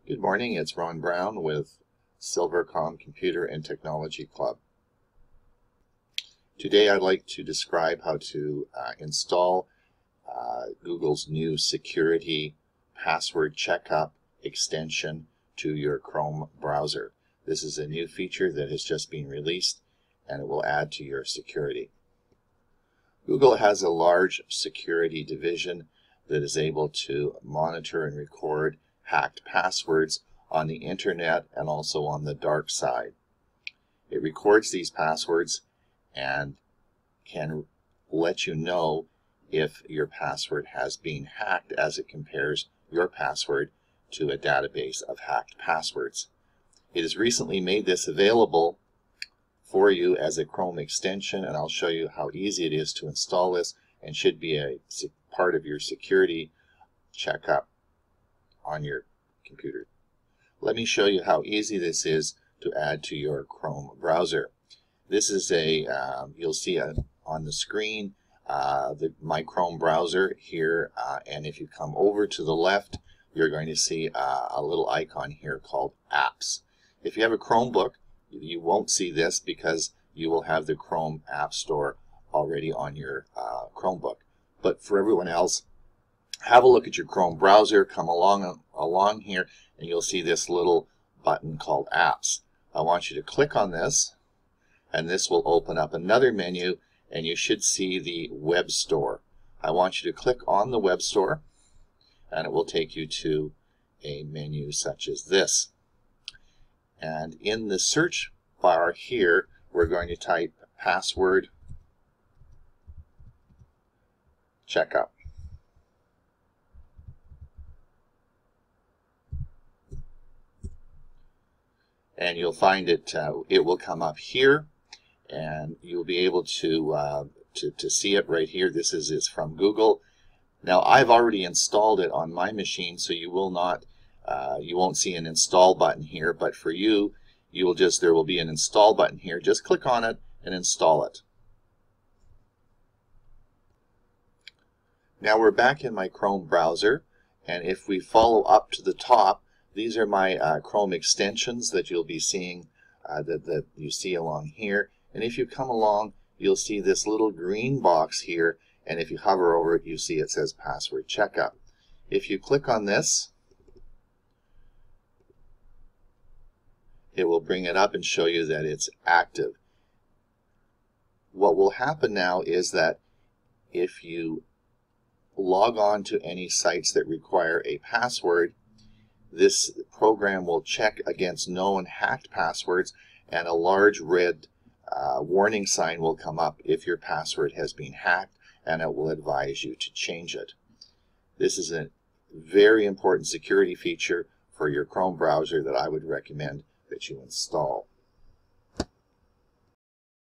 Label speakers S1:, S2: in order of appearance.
S1: Good morning, it's Ron Brown with Silvercom Computer and Technology Club. Today I'd like to describe how to install Google's new security password checkup extension to your Chrome browser. This is a new feature that has just been released and it will add to your security. Google has a large security division that is able to monitor and record hacked passwords on the internet and also on the dark side. It records these passwords and can let you know if your password has been hacked as it compares your password to a database of hacked passwords. It has recently made this available for you as a Chrome extension, and I'll show you how easy it is to install this and should be a part of your security checkup on your computer. Let me show you how easy this is to add to your Chrome browser. This is you'll see on the screen my Chrome browser here, and if you come over to the left, you're going to see a little icon here called Apps. If you have a Chromebook, you won't see this because you will have the Chrome App Store already on your Chromebook. But for everyone else, have a look at your Chrome browser, come along here, and you'll see this little button called Apps. I want you to click on this, and this will open up another menu, and you should see the Web Store. I want you to click on the Web Store, and it will take you to a menu such as this. And in the search bar here, we're going to type password checkup. And you'll find it will come up here, and you'll be able to see it right here. This is from Google. Now I've already installed it on my machine, so you will not you won't see an install button here, but for you, there will be an install button here. Just click on it and install it. Now we're back in my Chrome browser, and if we follow up to the top, these are my Chrome extensions that you'll be seeing, that you see along here. And if you come along, you'll see this little green box here, and if you hover over it, you see it says Password Checkup. If you click on this, it will bring it up and show you that it's active. What will happen now is that if you log on to any sites that require a password, this program will check against known hacked passwords, and a large red warning sign will come up if your password has been hacked, and it will advise you to change it. This is a very important security feature for your Chrome browser that I would recommend that you install.